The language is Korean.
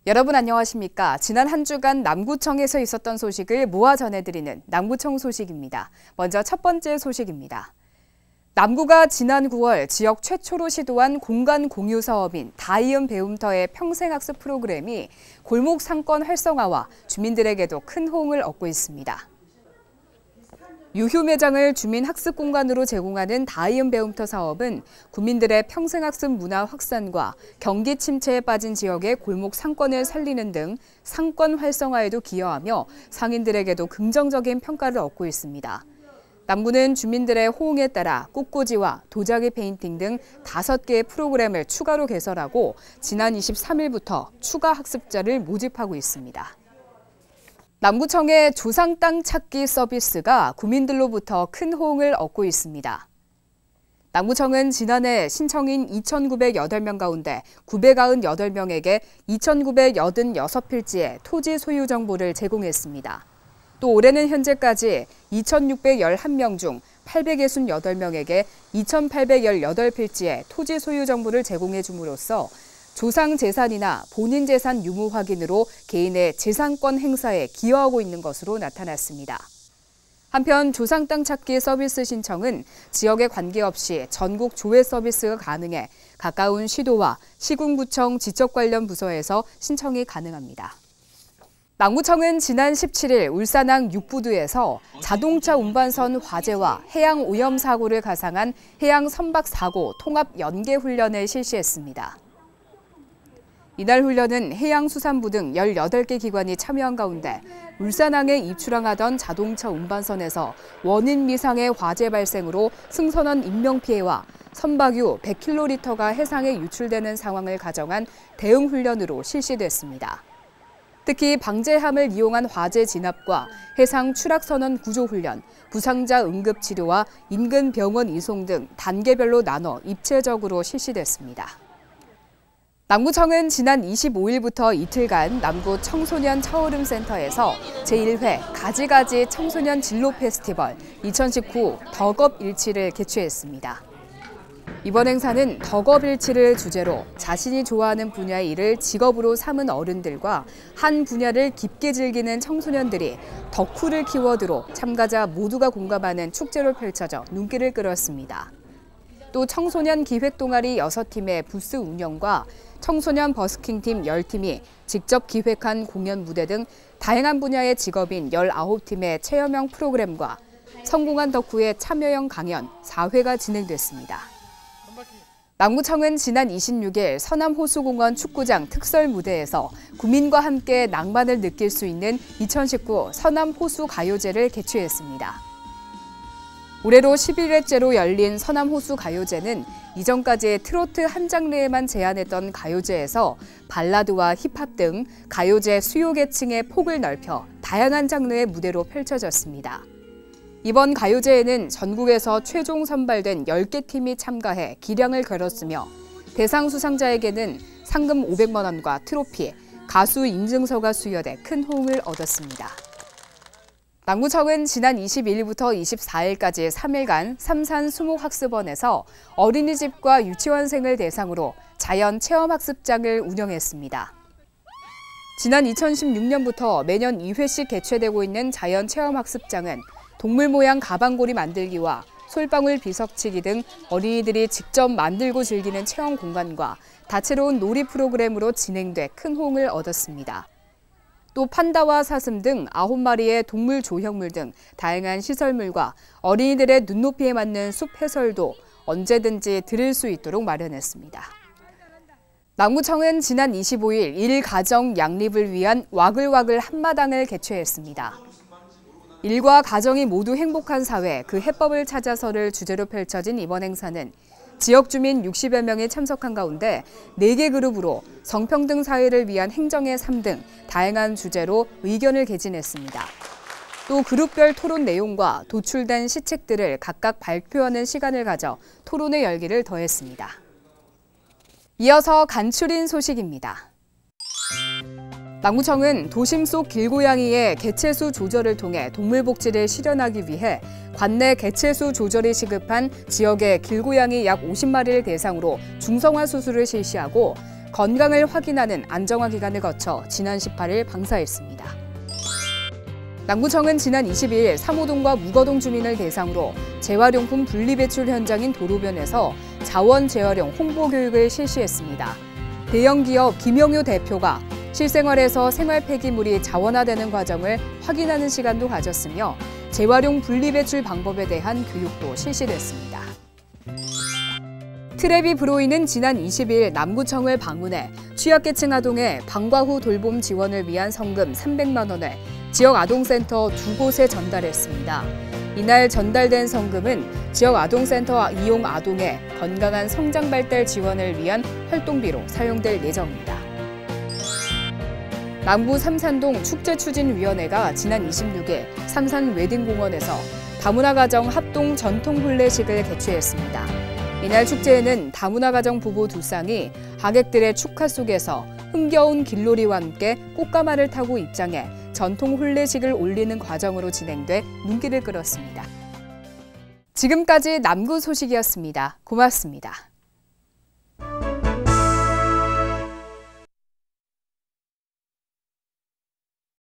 여러분 안녕하십니까? 지난 한 주간 남구청에서 있었던 소식을 모아 전해드리는 남구청 소식입니다. 먼저 첫 번째 소식입니다. 남구가 지난 9월 지역 최초로 시도한 공간 공유 사업인 다이음 배움터의 평생학습 프로그램이 골목 상권 활성화와 주민들에게도 큰 호응을 얻고 있습니다. 유휴 매장을 주민 학습 공간으로 제공하는 다이음 배움터 사업은 국민들의 평생학습 문화 확산과 경기 침체에 빠진 지역의 골목 상권을 살리는 등 상권 활성화에도 기여하며 상인들에게도 긍정적인 평가를 얻고 있습니다. 남구는 주민들의 호응에 따라 꽃꽂이와 도자기 페인팅 등 5개의 프로그램을 추가로 개설하고 지난 23일부터 추가 학습자를 모집하고 있습니다. 남구청의 조상 땅 찾기 서비스가 구민들로부터 큰 호응을 얻고 있습니다. 남구청은 지난해 신청인 2,908명 가운데 998명에게 2,986필지의 토지 소유 정보를 제공했습니다. 또 올해는 현재까지 2,611명 중 868명에게 2,818필지의 토지 소유 정보를 제공해 줌으로써 조상 재산이나 본인 재산 유무 확인으로 개인의 재산권 행사에 기여하고 있는 것으로 나타났습니다. 한편 조상 땅 찾기 서비스 신청은 지역에 관계없이 전국 조회 서비스가 가능해 가까운 시도와 시군구청 지적 관련 부서에서 신청이 가능합니다. 남구청은 지난 17일 울산항 6부두에서 자동차 운반선 화재와 해양 오염 사고를 가상한 해양 선박 사고 통합 연계 훈련을 실시했습니다. 이날 훈련은 해양수산부 등 18개 기관이 참여한 가운데 울산항에 입출항하던 자동차 운반선에서 원인 미상의 화재 발생으로 승선원 인명피해와 선박유 100kg가 해상에 유출되는 상황을 가정한 대응 훈련으로 실시됐습니다. 특히 방제함을 이용한 화재 진압과 해상 추락선원 구조훈련, 부상자 응급치료와 인근 병원 이송 등 단계별로 나눠 입체적으로 실시됐습니다. 남구청은 지난 25일부터 이틀간 남구 청소년 차오름 센터에서 제1회 가지가지 청소년 진로 페스티벌 2019 덕업일치를 개최했습니다. 이번 행사는 덕업일치를 주제로 자신이 좋아하는 분야의 일을 직업으로 삼은 어른들과 한 분야를 깊게 즐기는 청소년들이 덕후를 키워드로 참가자 모두가 공감하는 축제로 펼쳐져 눈길을 끌었습니다. 또 청소년 기획 동아리 6팀의 부스 운영과 청소년 버스킹팀 10팀이 직접 기획한 공연 무대 등 다양한 분야의 직업인 19팀의 체험형 프로그램과 성공한 덕후의 참여형 강연 4회가 진행됐습니다. 남구청은 지난 26일 서남호수공원 축구장 특설 무대에서 구민과 함께 낭만을 느낄 수 있는 2019 서남호수가요제를 개최했습니다. 올해로 11회째로 열린 서남호수가요제는 이전까지 트로트 한 장르에만 제한했던 가요제에서 발라드와 힙합 등 가요제 수요 계층의 폭을 넓혀 다양한 장르의 무대로 펼쳐졌습니다. 이번 가요제에는 전국에서 최종 선발된 10개 팀이 참가해 기량을 겨뤘으며 대상 수상자에게는 상금 500만 원과 트로피, 가수 인증서가 수여돼 큰 호응을 얻었습니다. 남구청은 지난 22일부터 24일까지 3일간 삼산 수목학습원에서 어린이집과 유치원생을 대상으로 자연 체험학습장을 운영했습니다. 지난 2016년부터 매년 2회씩 개최되고 있는 자연 체험학습장은 동물 모양 가방고리 만들기와 솔방울 비석치기 등 어린이들이 직접 만들고 즐기는 체험 공간과 다채로운 놀이 프로그램으로 진행돼 큰 호응을 얻었습니다. 또 판다와 사슴 등 9마리의 동물 조형물 등 다양한 시설물과 어린이들의 눈높이에 맞는 숲 해설도 언제든지 들을 수 있도록 마련했습니다. 남구청은 지난 25일 일가정 양립을 위한 와글와글 한마당을 개최했습니다. 일과 가정이 모두 행복한 사회, 그 해법을 찾아서를 주제로 펼쳐진 이번 행사는 지역 주민 60여 명이 참석한 가운데 4개 그룹으로 성평등 사회를 위한 행정의 3등, 다양한 주제로 의견을 개진했습니다. 또 그룹별 토론 내용과 도출된 시책들을 각각 발표하는 시간을 가져 토론의 열기를 더했습니다. 이어서 간추린 소식입니다. 남구청은 도심 속 길고양이의 개체수 조절을 통해 동물복지를 실현하기 위해 관내 개체수 조절이 시급한 지역의 길고양이 약 50마리를 대상으로 중성화 수술을 실시하고 건강을 확인하는 안정화 기간을 거쳐 지난 18일 방사했습니다. 남구청은 지난 22일 삼호동과 무거동 주민을 대상으로 재활용품 분리배출 현장인 도로변에서 자원 재활용 홍보 교육을 실시했습니다. 대형 기업 김영효 대표가 실생활에서 생활 폐기물이 자원화되는 과정을 확인하는 시간도 가졌으며 재활용 분리배출 방법에 대한 교육도 실시됐습니다. 트랩이 불호인은 지난 20일 남구청을 방문해 취약계층 아동의 방과 후 돌봄 지원을 위한 성금 300만 원을 지역 아동센터 2곳에 전달했습니다. 이날 전달된 성금은 지역 아동센터 이용 아동의 건강한 성장 발달 지원을 위한 활동비로 사용될 예정입니다. 남구 삼산동 축제추진위원회가 지난 26일 삼산 웨딩공원에서 다문화가정 합동 전통 혼례식을 개최했습니다. 이날 축제에는 다문화가정 부부 두 쌍이 하객들의 축하 속에서 흥겨운 길놀이와 함께 꽃가마를 타고 입장해 전통 혼례식을 올리는 과정으로 진행돼 눈길을 끌었습니다. 지금까지 남구 소식이었습니다. 고맙습니다.